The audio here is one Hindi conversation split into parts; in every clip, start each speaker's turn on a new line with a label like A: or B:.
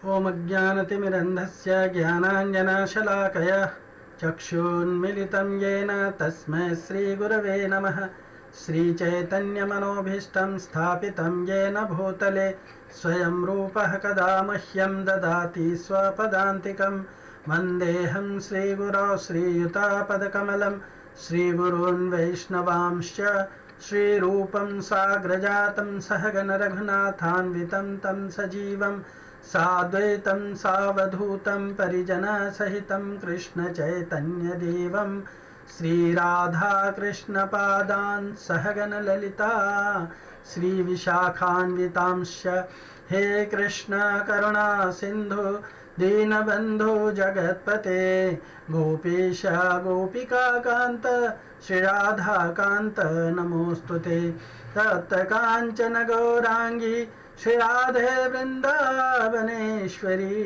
A: ॐ अज्ञानतिमिरन्धस्य ज्ञानाञ्जनशलाकया चक्षुन्मिलितं येन तस्मै श्रीगुरवे नमः। श्रीचैतन्यमनोभीष्टं स्थापितं येन भूतले स्वयं रूपः कदा मह्यं ददाति स्वपदान्तिकं। वन्देऽहं श्रीगुरौ श्रीयुतापदकमलं श्रीगुरून् वैष्णवांश्च श्रीरूपं साग्रजातं सहगण रघुनाथान्वितं तं सजीवं साद्वैतं सावधूतं परिजनसहितं कृष्णचैतन्यदेवं श्रीराधाकृष्णपादान् सहगण ललिता श्रीविशाखान्वितांश्च। हे कृष्ण करुणा सिन्धु दीनबन्धु जगत्पते गोपीश गोपिकान्त श्रीराधाकान्त नमोस्तुते। तप्तकाञ्चन गौराङ्गी श्रीराधे वृन्दावनेश्वरी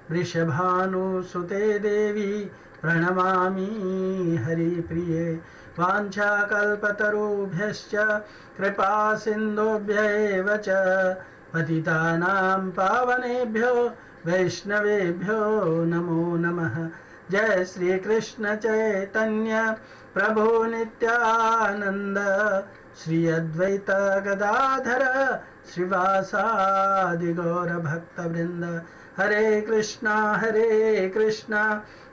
A: वृषभानुसुते देवी प्रणमामि हरिप्रिये। वाञ्छाकल्पतरुभ्यश्च कृपा सिन्धुभ्यैव च पतितानां पावनेभ्यो वैष्णवेभ्यो नमो नमः। जय श्री कृष्ण चैतन्य प्रभु नित्यानंद श्री अद्वैत गदाधर श्रीवासादि गौर भक्त वृंद। हरे कृष्णा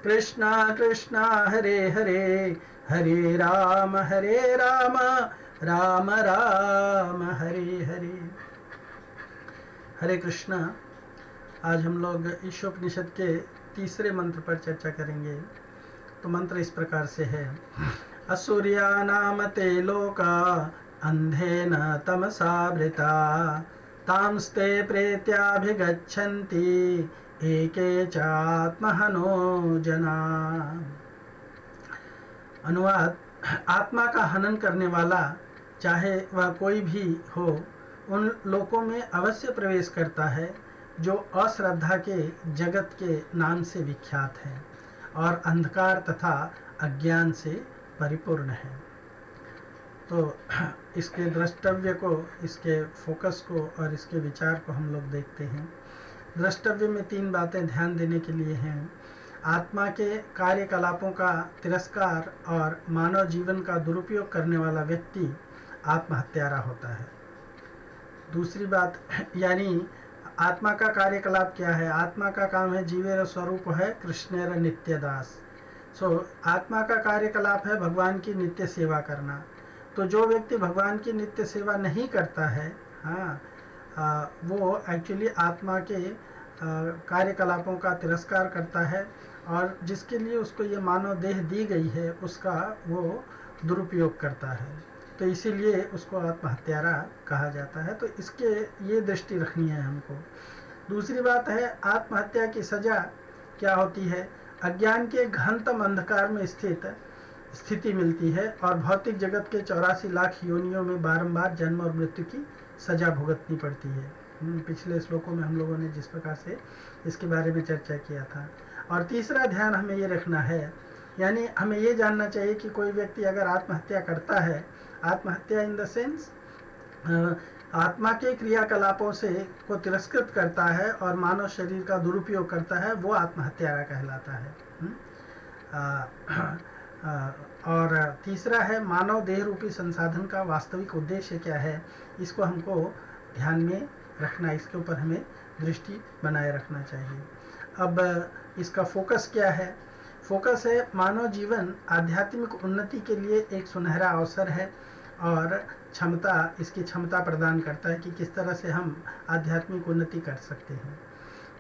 A: कृष्णा कृष्णा हरे हरे, हरे राम राम राम हरे हरे। हरे कृष्णा। आज हम लोग ईशोपनिषद के तीसरे मंत्र पर चर्चा करेंगे। तो मंत्र इस प्रकार से है। असुर्या नाम ते लोका अंधेन तमसावृता तांस्ते प्रेत्याभिगच्छन्ति एके चात्महनो जना। अनुवाद। आत्मा का हनन करने वाला चाहे वह कोई भी हो उन लोकों में अवश्य प्रवेश करता है जो अश्रद्धा के जगत के नाम से विख्यात है और अंधकार तथा अज्ञान से परिपूर्ण है। तो इसके द्रष्टव्य को, इसके फोकस को और इसके विचार को हम लोग देखते हैं। द्रष्टव्य में तीन बातें ध्यान देने के लिए हैं। आत्मा के कार्यकलापों का तिरस्कार और मानव जीवन का दुरुपयोग करने वाला व्यक्ति आत्महत्यारा होता है। दूसरी बात, यानी आत्मा का कार्यकलाप क्या है? आत्मा का काम है जीवेर स्वरूप है कृष्णेर नित्यदास। आत्मा का कार्यकलाप है भगवान की नित्य सेवा करना। तो जो व्यक्ति भगवान की नित्य सेवा नहीं करता है, वो एक्चुअली आत्मा के कार्यकलापों का तिरस्कार करता है और जिसके लिए उसको ये मानव देह दी गई है उसका वो दुरुपयोग करता है। तो इसीलिए उसको आत्महत्यारा कहा जाता है। तो इसके ये दृष्टि रखनी है हमको। दूसरी बात है, आत्महत्या की सजा क्या होती है? अज्ञान के घनतम अंधकार में स्थिति मिलती है और भौतिक जगत के 84 लाख योनियों में बारंबार जन्म और मृत्यु की सजा भुगतनी पड़ती है। पिछले श्लोकों में हम लोगों ने जिस प्रकार से इसके बारे में चर्चा किया था। और तीसरा ध्यान हमें ये रखना है, यानी हमें ये जानना चाहिए कि कोई व्यक्ति अगर आत्महत्या करता है, आत्महत्या इन द सेंस आत्मा के क्रियाकलापों से को तिरस्कृत करता है और मानव शरीर का दुरुपयोग करता है, वो आत्महत्यारा कहलाता है। और तीसरा है, मानव देह रूपी संसाधन का वास्तविक उद्देश्य क्या है, इसको हमको ध्यान में रखना, इसके ऊपर हमें दृष्टि बनाए रखना चाहिए। अब इसका फोकस क्या है? फोकस है मानव जीवन आध्यात्मिक उन्नति के लिए एक सुनहरा अवसर है और इसकी क्षमता प्रदान करता है कि किस तरह से हम आध्यात्मिक उन्नति कर सकते हैं।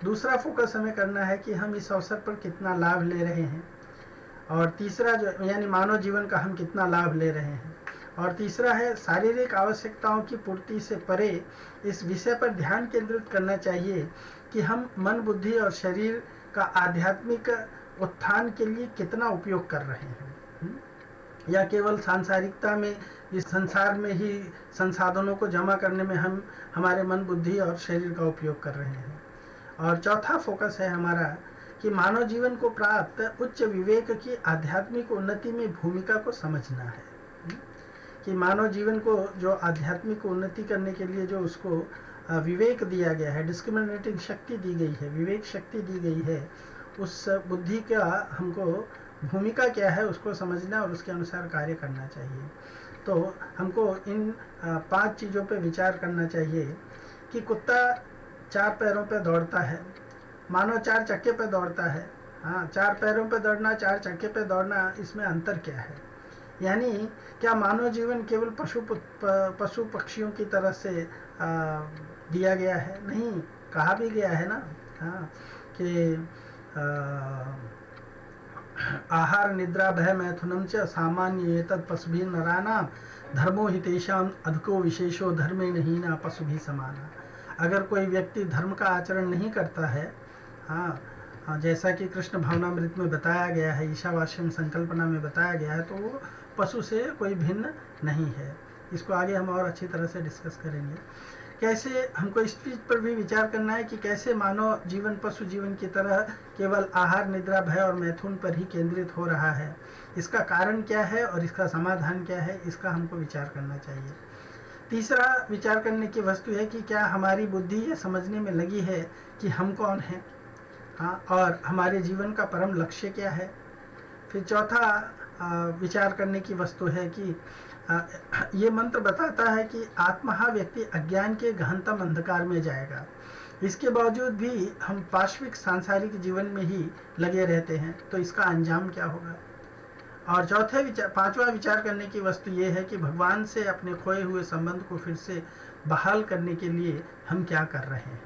A: दूसरा फोकस हमें करना है कि हम इस अवसर पर कितना लाभ ले रहे हैं, और तीसरा जो यानी मानव जीवन का हम कितना लाभ ले रहे हैं। और तीसरा है, शारीरिक आवश्यकताओं की पूर्ति से परे इस विषय पर ध्यान केंद्रित करना चाहिए कि हम मन, बुद्धि और शरीर का आध्यात्मिक उत्थान के लिए कितना उपयोग कर रहे हैं, या केवल सांसारिकता में, इस संसार में ही संसाधनों को जमा करने में हम हमारे मन, बुद्धि और शरीर का उपयोग कर रहे हैं। और चौथा फोकस है हमारा कि मानव जीवन को प्राप्त उच्च विवेक की आध्यात्मिक उन्नति में भूमिका को समझना है। कि मानव जीवन को जो आध्यात्मिक उन्नति करने के लिए जो उसको विवेक दिया गया है, डिस्क्रिमिनेटिंग शक्ति दी गई है, विवेक शक्ति दी गई है, उस बुद्धि का हमको भूमिका क्या है उसको समझना और उसके अनुसार कार्य करना चाहिए। तो हमको इन 5 चीज़ों पे विचार करना चाहिए कि कुत्ता 4 पैरों पे दौड़ता है, मानव 4 चक्के पे दौड़ता है। हाँ, 4 पैरों पे दौड़ना, 4 चक्के पे दौड़ना, इसमें अंतर क्या है? यानी क्या मानव जीवन केवल पशु पक्षियों की तरह से दिया गया है? नहीं, कहा भी गया है ना, हाँ, कि आहार निद्रा भय मैथुनम च सामान्य एतत् पशुभिः नराणां धर्मो हि तेषाम् अधिको विशेषो धर्मेण हीना पशुभिः समाना। अगर कोई व्यक्ति धर्म का आचरण नहीं करता है, हाँ, जैसा कि कृष्ण भावनामृत में बताया गया है, ईशावास्यम संकल्पना में बताया गया है, तो वो पशु से कोई भिन्न नहीं है। इसको आगे हम और अच्छी तरह से डिस्कस करेंगे। कैसे हमको इस चीज़ पर भी विचार करना है कि कैसे मानव जीवन पशु जीवन की तरह केवल आहार निद्रा भय और मैथुन पर ही केंद्रित हो रहा है। इसका कारण क्या है और इसका समाधान क्या है, इसका हमको विचार करना चाहिए। तीसरा विचार करने की वस्तु है कि क्या हमारी बुद्धि ये समझने में लगी है कि हम कौन हैं, हाँ, और हमारे जीवन का परम लक्ष्य क्या है। फिर चौथा विचार करने की वस्तु है कि ये मंत्र बताता है कि आत्महा व्यक्ति अज्ञान के गहनतम अंधकार में जाएगा। इसके बावजूद भी हम पाश्विक सांसारिक जीवन में ही लगे रहते हैं, तो इसका अंजाम क्या होगा। और पांचवा विचार करने की वस्तु ये है कि भगवान से अपने खोए हुए संबंध को फिर से बहाल करने के लिए हम क्या कर रहे हैं।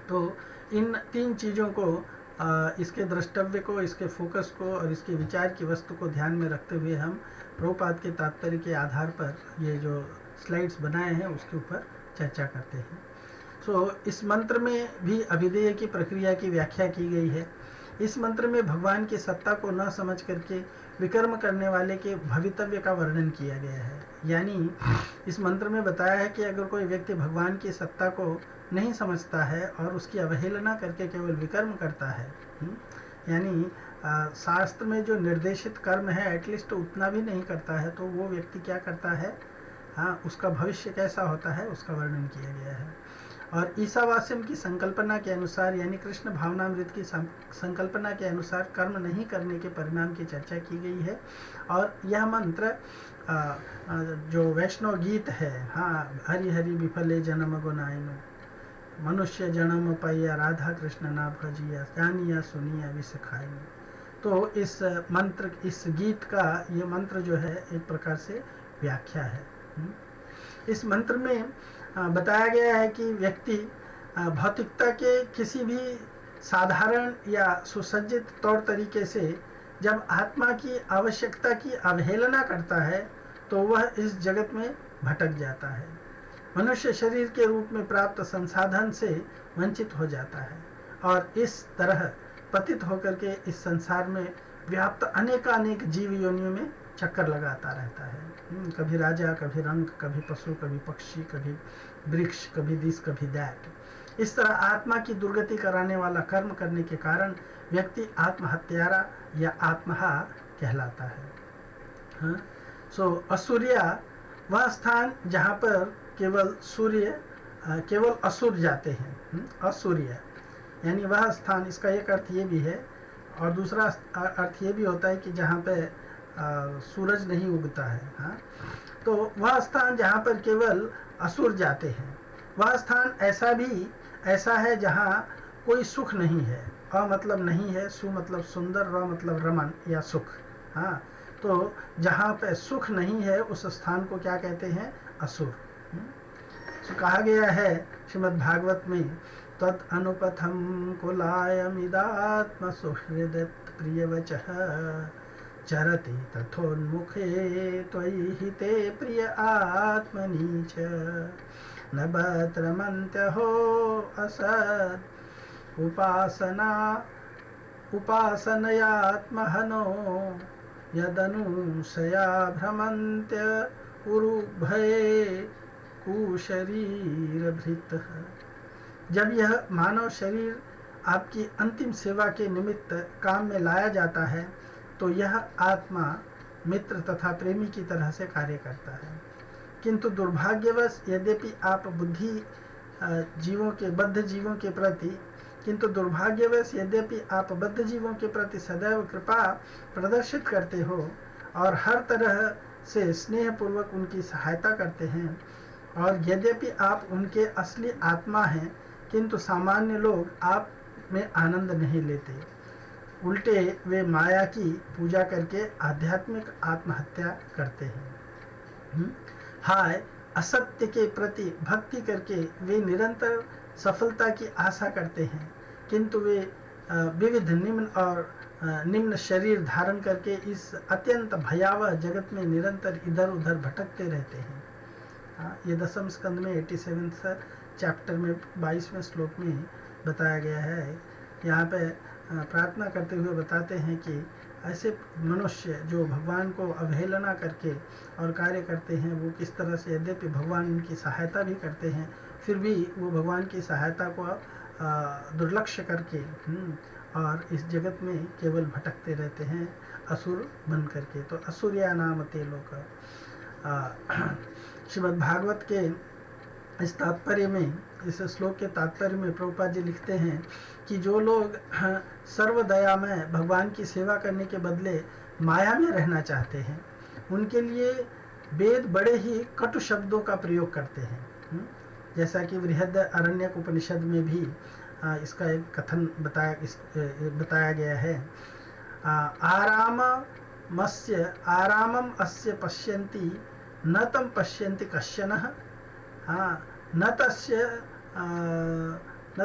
A: तो इन 3 चीज़ों को, इसके द्रष्टव्य को, इसके फोकस को और इसके विचार की वस्तु को ध्यान में रखते हुए हम प्रभुपाद के तात्पर्य के आधार पर ये जो स्लाइड्स बनाए हैं उसके ऊपर चर्चा करते हैं। इस मंत्र में भी अभिधेय की प्रक्रिया की व्याख्या की गई है। इस मंत्र में भगवान की सत्ता को न समझ करके विकर्म करने वाले के भवितव्य का वर्णन किया गया है। यानी इस मंत्र में बताया है कि अगर कोई व्यक्ति भगवान की सत्ता को नहीं समझता है और उसकी अवहेलना करके केवल विकर्म करता है, यानी शास्त्र में जो निर्देशित कर्म है एटलीस्ट उतना भी नहीं करता है, तो वो व्यक्ति क्या करता है, हाँ, उसका भविष्य कैसा होता है उसका वर्णन किया गया है। और ईशावास्यम की संकल्पना के अनुसार, यानी कृष्ण भावनामृत की संकल्पना के अनुसार कर्म नहीं करने के परिणाम की चर्चा की गई है। और यह मंत्र जो वैष्णव गीत है, हाँ, हरि हरि विफले जन्म गुनाइनो मनुष्य जन्म पाइया राधा कृष्ण ना भजिया जानिया सुनिया विष खाइनो। तो इस मंत्र, इस गीत का ये मंत्र जो है एक प्रकार से व्याख्या है। इस मंत्र में बताया गया है कि व्यक्ति भौतिकता के किसी भी साधारण या सुसज्जित तौर तरीके से जब आत्मा की आवश्यकता की अवहेलना करता है तो वह इस जगत में भटक जाता है, मनुष्य शरीर के रूप में प्राप्त संसाधन से वंचित हो जाता है और इस तरह पतित होकर के इस संसार में व्याप्त अनेकानेक जीव योनियों में चक्कर लगाता रहता है। कभी राजा, कभी रंग, कभी पशु, कभी पक्षी, कभी वृक्ष, कभी दिस, कभी दैट। इस तरह आत्मा की दुर्गति कराने वाला कर्म करने के कारण व्यक्ति आत्महत्यारा या आत्महा कहलाता है। हाँ? असुरिया वह स्थान जहाँ पर केवल असुर जाते हैं। असुरिया यानी वह स्थान, इसका एक अर्थ ये भी है और दूसरा अर्थ ये भी होता है कि जहाँ पे सूरज नहीं उगता है। हाँ, तो वह स्थान जहाँ पर केवल असुर जाते हैं, वह स्थान ऐसा है जहाँ कोई सुख नहीं है। अ मतलब नहीं है, सु मतलब सुंदर, र मतलब रमन या सुख। हाँ, तो जहाँ पे सुख नहीं है उस स्थान को क्या कहते हैं, असुर। तो कहा गया है श्रीमद् भागवत में, तत् अनुपथम कुलायमिदात्म सुहृद प्रियवचः चरति तथोन्मुखे त्वयि हिते प्रिय आत्मनि च न बत्रमन्त्यहो असत् उपासनयात्महनो यदनुशया भ्रमन्त्य उरुभये कुशरीरभृतः। जब यह मानव शरीर आपकी अंतिम सेवा के निमित्त काम में लाया जाता है तो यह आत्मा मित्र तथा प्रेमी की तरह से कार्य करता है। किंतु दुर्भाग्यवश यद्यपि आप बद्ध जीवों के प्रति सदैव कृपा प्रदर्शित करते हो और हर तरह से स्नेहपूर्वक उनकी सहायता करते हैं, और यद्यपि आप उनके असली आत्मा हैं, किंतु सामान्य लोग आप में आनंद नहीं लेते। उल्टे वे माया की पूजा करके आध्यात्मिक आत्महत्या करते हैं। हाय, असत्य के प्रति भक्ति करके वे निरंतर सफलता की आशा करते हैं, किंतु वे विविध निम्न शरीर धारण करके इस अत्यंत भयावह जगत में निरंतर इधर उधर भटकते रहते हैं। ये 10वें स्कंद में 87वें चैप्टर में 22वें श्लोक में बताया गया है। यहाँ पे प्रार्थना करते हुए बताते हैं कि ऐसे मनुष्य जो भगवान को अवहेलना करके और कार्य करते हैं, वो किस तरह से यद्यपि भगवान उनकी सहायता भी करते हैं, फिर भी वो भगवान की सहायता को दुर्लक्ष्य करके और इस जगत में केवल भटकते रहते हैं असुर बन करके। तो असुरिया नाम ते लोग। श्रीमद् भागवत के इस तात्पर्य में, इस श्लोक के तात्पर्य में प्रभुपाद जी लिखते हैं कि जो लोग सर्वदया में भगवान की सेवा करने के बदले माया में रहना चाहते हैं, उनके लिए वेद बड़े ही कटु शब्दों का प्रयोग करते हैं। जैसा कि बृहद अरण्यक उपनिषद में भी इसका एक कथन बताया गया है। आरामम अस्य पश्यन्ति न तम पश्यन्ति कश्चनः, न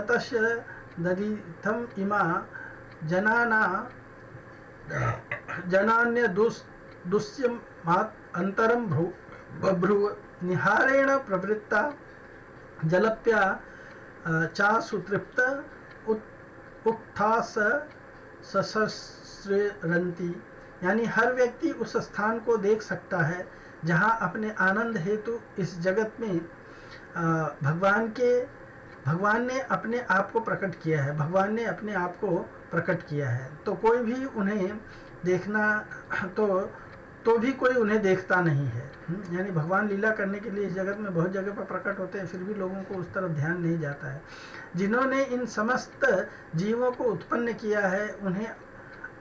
A: तस्य दधिथम इमा जनान्य दुष्यमात् अंतरम बभ्रुव निहारेण प्रवृत्ता जलप्या चासुतृप्त उत्थास सशस्रंती। यानी हर व्यक्ति उस स्थान को देख सकता है जहाँ अपने आनंद हेतु इस जगत में भगवान ने अपने आप को प्रकट किया है, भगवान ने अपने आप को प्रकट किया है। तो कोई भी उन्हें देखना तो भी कोई उन्हें देखता नहीं है। यानी भगवान लीला करने के लिए इस जगत में बहुत जगह पर प्रकट होते हैं, फिर भी लोगों को उस तरफ ध्यान नहीं जाता है। जिन्होंने इन समस्त जीवों को उत्पन्न किया है, उन्हें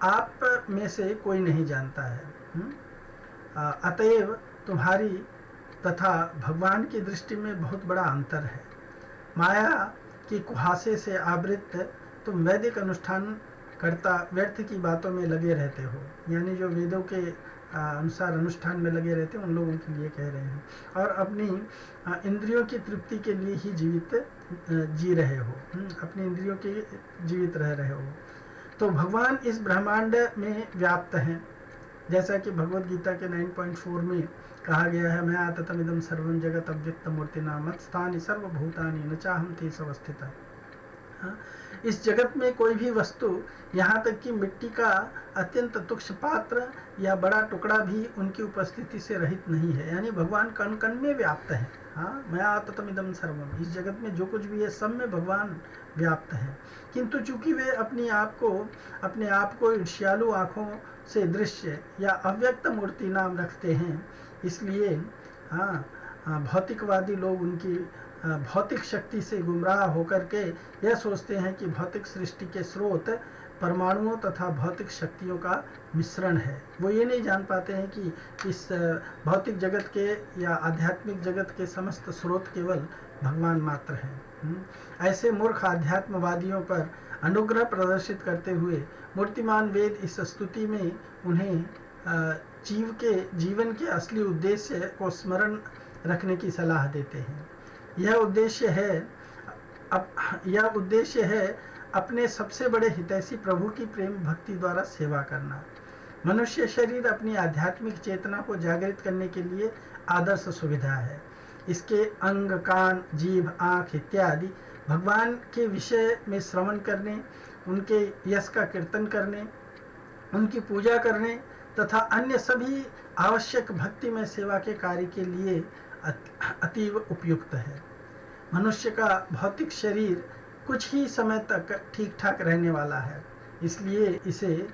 A: आप में से कोई नहीं जानता है। अतएव तुम्हारी तथा भगवान की दृष्टि में बहुत बड़ा अंतर है। माया की कुहासे से आवृत तुम वैदिक अनुष्ठान करता व्यर्थ की बातों में लगे रहते हो। यानी जो वेदों के अनुसार अनुष्ठान में लगे रहते हैं, उन लोगों के लिए कह रहे हैं, और अपनी इंद्रियों की तृप्ति के लिए ही जी रहे हो, अपनी इंद्रियों के जीवित रह रहे हो। तो भगवान इस ब्रह्मांड में व्याप्त हैं, जैसा कि भगवद गीता के 9.4 में कहा गया है, मैं आततमिदं सर्वं जगत अव्यक्त मूर्तिना मत्स्थानि सर्वभूतानि न चाहम तेषु अवस्थितः। इस जगत में कोई भी वस्तु, यहाँ तक कि मिट्टी का अत्यंत तुक्ष पात्र या बड़ा टुकड़ा भी उनकी उपस्थिति से रहित नहीं है। यानी भगवान कण कण में व्याप्त है। मैं आततमिदं सर्वम, इस जगत में जो कुछ भी है सब में भगवान व्याप्त है। किंतु चूंकि वे अपने आप को ईर्ष्यालु आँखों से दृश्य या अव्यक्त मूर्ति नाम रखते हैं, इसलिए भौतिकवादी लोग उनकी भौतिक शक्ति से गुमराह होकर के यह सोचते हैं कि भौतिक सृष्टि के स्रोत परमाणुओं तथा भौतिक शक्तियों का मिश्रण है। वो ये नहीं जान पाते हैं कि इस भौतिक जगत के या आध्यात्मिक जगत के समस्त स्रोत केवल भगवान मात्र हैं। ऐसे मूर्ख आध्यात्मवादियों पर अनुग्रह प्रदर्शित करते हुए मूर्तिमान वेद इस स्तुति में उन्हें जीवन के असली उद्देश्य को स्मरण रखने की सलाह देते हैं। यह उद्देश्य है अपने सबसे बड़े हितैषी प्रभु की प्रेम भक्ति द्वारा सेवा करना। मनुष्य शरीर अपनी आध्यात्मिक चेतना को जागृत करने के लिए आदर्श सुविधा है। इसके अंग, कान, जीभ, आँख इत्यादि भगवान के विषय में श्रवण करने, उनके यश का कीर्तन करने, उनकी पूजा करने तथा अन्य सभी आवश्यक भक्ति में सेवा के कार्य के लिए अतीव उपयुक्त है। मनुष्य का भौतिक शरीर कुछ ही समय तक ठीक ठाक रहने वाला है, इसलिए इसे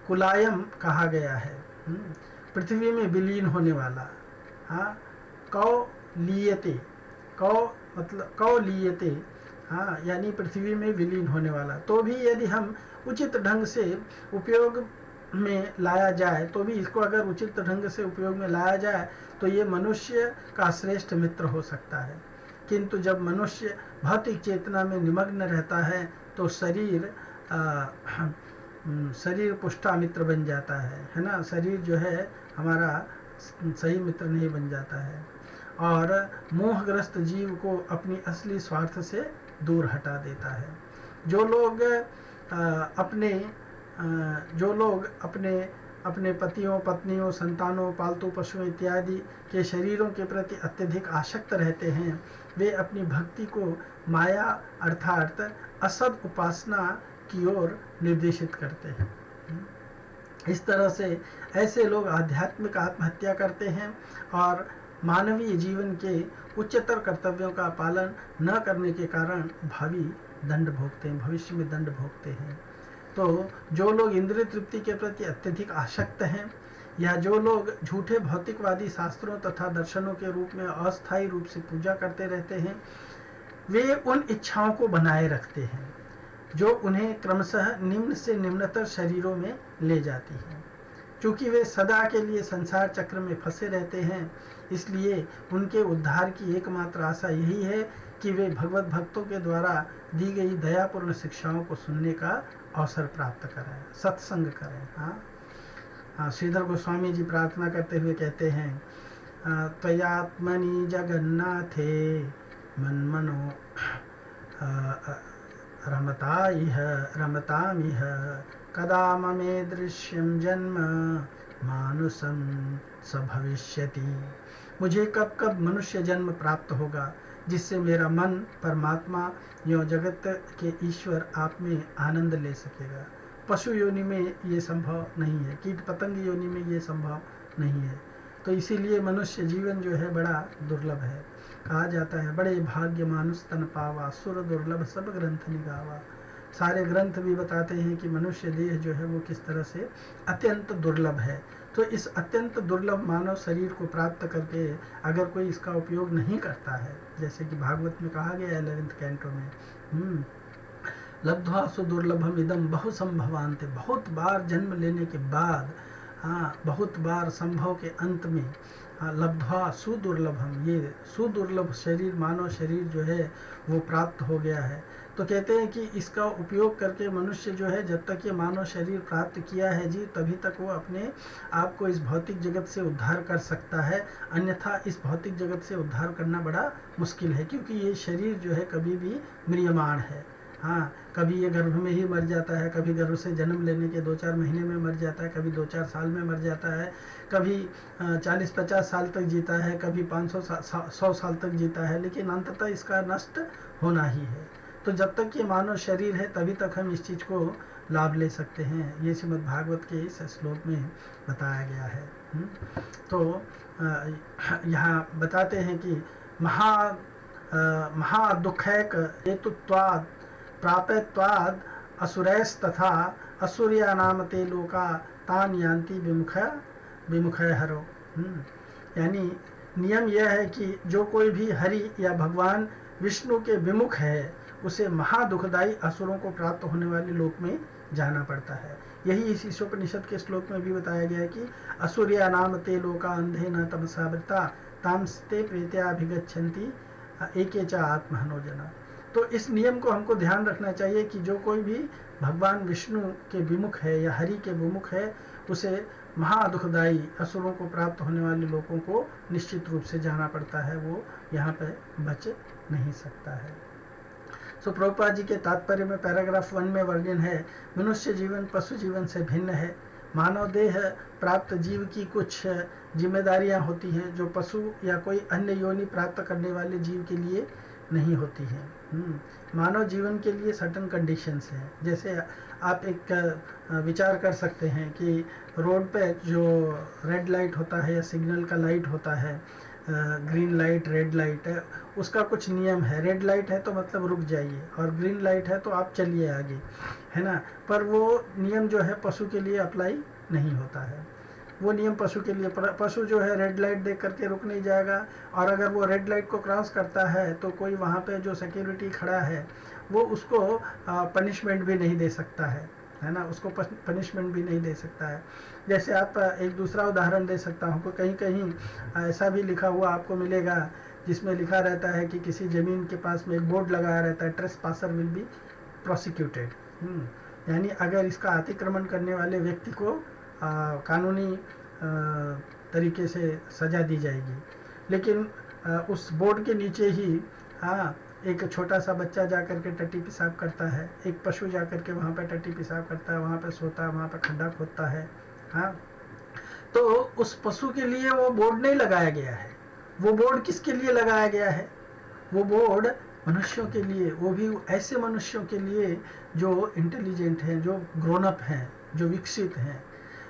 A: कुलायम कहा गया है, पृथ्वी में विलीन होने वाला। कौ लीयते, कौ मतलब कौ लीयते, हाँ, यानी पृथ्वी में विलीन होने वाला, तो भी यदि हम उचित ढंग से उपयोग में लाया जाए, तो भी इसको अगर उचित ढंग से उपयोग में लाया जाए तो ये मनुष्य का श्रेष्ठ मित्र हो सकता है। किंतु जब मनुष्य भौतिक चेतना में निमग्न रहता है तो शरीर पुष्टामित्र बन जाता है ना। शरीर जो है हमारा सही मित्र नहीं बन जाता है और मोहग्रस्त जीव को अपनी असली स्वार्थ से दूर हटा देता है। जो लोग अपने पतियों, पत्नियों, संतानों, पालतू पशुओं इत्यादि के शरीरों के प्रति अत्यधिक आसक्त रहते हैं, वे अपनी भक्ति को माया अर्थात असद उपासना की ओर निर्देशित करते हैं। इस तरह से ऐसे लोग आध्यात्मिक आत्महत्या करते हैं और मानवीय जीवन के उच्चतर कर्तव्यों का पालन न करने के कारण भविष्य में दंड भोगते हैं। तो जो लोग इंद्रिय तृप्ति के प्रति अत्यधिक आसक्त हैं या जो लोग झूठे भौतिकवादी शास्त्रों तथा दर्शनों के रूप में अस्थायी रूप से पूजा करते रहते हैं, वे उन इच्छाओं को बनाए रखते हैं जो उन्हें क्रमशः निम्न से निम्नतर शरीरों में ले जाती हैं। क्योंकि वे सदा के लिए संसार चक्र में फंसे रहते हैं, इसलिए उनके उद्धार की एकमात्र आशा यही है कि वे भगवत भक्तों के द्वारा दी गई दयापूर्ण शिक्षाओं को सुनने का अवसर प्राप्त करें, सत्संग करें। हाँ, श्रीधर गोस्वामी जी प्रार्थना करते हुए कहते हैं, त्वयात्मनि जगन्नाथे मन्मनो रमतामिह कदा ममे दृश्यम जन्म मानुषम स भविष्यति। मुझे कब कब मनुष्य जन्म प्राप्त होगा जिससे मेरा मन परमात्मा एवं जगत के ईश्वर आप में आनंद ले सकेगा। पशु योनि में ये संभव नहीं है, कीट पतंग योनि में ये संभव नहीं है। तो इसीलिए मनुष्य जीवन जो है बड़ा दुर्लभ है। कहा जाता है, बड़े भाग्य मानुष तन पावा, सुर दुर्लभ सब ग्रंथ निगावा। सारे ग्रंथ भी बताते हैं कि मनुष्य देह जो है वो किस तरह से अत्यंत दुर्लभ है। तो इस अत्यंत दुर्लभ मानव शरीर को प्राप्त करके अगर कोई इसका उपयोग नहीं करता है, जैसे कि भागवत में कहा गया है 11वें कैंटो में, लब्ध्वा सुदुर्लभम इदम बहुसंभवान्ते, बहुत बार जन्म लेने के बाद, बहुत बार संभव के अंत में, लब्ध्वा सुदुर्लभम, ये सुदुर्लभ शरीर, मानव शरीर जो है वो प्राप्त हो गया है। तो कहते हैं कि इसका उपयोग करके मनुष्य जो है जब तक ये मानव शरीर प्राप्त किया है जी, तभी तक वो अपने आप को इस भौतिक जगत से उद्धार कर सकता है, अन्यथा इस भौतिक जगत से उद्धार करना बड़ा मुश्किल है। क्योंकि ये शरीर जो है कभी भी म्रियमाण है। कभी ये गर्भ में ही मर जाता है, कभी गर्भ से जन्म लेने के 2-4 महीने में मर जाता है, कभी 2-4 साल में मर जाता है, कभी 40-50 साल तक जीता है, कभी 500-100 साल तक जीता है, लेकिन अंततः इसका नष्ट होना ही है। तो जब तक ये मानव शरीर है तभी तक हम इस चीज़ को लाभ ले सकते हैं। ये श्रीमद् भागवत के इस श्लोक में बताया गया है। तो यहाँ बताते हैं कि महादुःखैक हेतुत्वाद प्राप्यत्वाद असुरैस तथा असुर्यानाम ते लोका तान यान्ति विमुखय हरो। यानी नियम यह है कि जो कोई भी हरि या भगवान विष्णु के विमुख है उसे महादुखदायी असुरों को प्राप्त होने वाले लोक में जाना पड़ता है। यही इस ईशोपनिषद के श्लोक में भी बताया गया है कि असुर्या नाम ते लोका अंधे न तमसावृता तामस्ते प्रेत्याभिगच्छन्ति एके च आत्महनो जना। तो इस नियम को हमको ध्यान रखना चाहिए कि जो कोई भी भगवान विष्णु के विमुख है या हरि के विमुख है उसे महादुखदायी असुरों को प्राप्त होने वाले लोगों को निश्चित रूप से जाना पड़ता है, वो यहाँ पर बच नहीं सकता है। सो प्रभुपाद जी के तात्पर्य में पैराग्राफ 1 में वर्णन है, मनुष्य जीवन पशु जीवन से भिन्न है। मानव देह प्राप्त जीव की कुछ जिम्मेदारियां होती हैं जो पशु या कोई अन्य योनि प्राप्त करने वाले जीव के लिए नहीं होती हैं। मानव जीवन के लिए सर्टन कंडीशंस हैं। जैसे आप एक विचार कर सकते हैं कि रोड पे जो रेड लाइट होता है या सिग्नल का लाइट होता है, ग्रीन लाइट, रेड लाइट है, उसका कुछ नियम है। रेड लाइट है तो मतलब रुक जाइए और ग्रीन लाइट है तो आप चलिए आगे, है ना। पर वो नियम जो है पशु के लिए अप्लाई नहीं होता है। वो नियम पशु के लिए। पशु जो है रेड लाइट देख करके रुक नहीं जाएगा, और अगर वो रेड लाइट को क्रॉस करता है तो कोई वहाँ पे जो सिक्योरिटी खड़ा है वो उसको पनिशमेंट भी नहीं दे सकता है ना, उसको पनिशमेंट भी नहीं दे सकता है। जैसे आप एक दूसरा उदाहरण दे सकता हूँ, कहीं कहीं ऐसा भी लिखा हुआ आपको मिलेगा जिसमें लिखा रहता है कि किसी ज़मीन के पास में एक बोर्ड लगाया रहता है, ट्रेसपासर विल बी प्रोसिक्यूटेड। यानी अगर इसका अतिक्रमण करने वाले व्यक्ति को कानूनी तरीके से सज़ा दी जाएगी। लेकिन उस बोर्ड के नीचे ही एक छोटा सा बच्चा जा कर के टट्टी पेशाब करता है, एक पशु जा कर के वहाँ पर टट्टी पेशाब करता है, वहाँ पर सोता है, वहाँ पर खड्डा खोदता है। तो उस पशु के लिए वो बोर्ड नहीं लगाया गया है। वो बोर्ड किसके लिए लगाया गया है? वो बोर्ड मनुष्यों के लिए, वो भी ऐसे मनुष्यों के लिए जो इंटेलिजेंट हैं, जो ग्रोन अप हैं, जो विकसित हैं।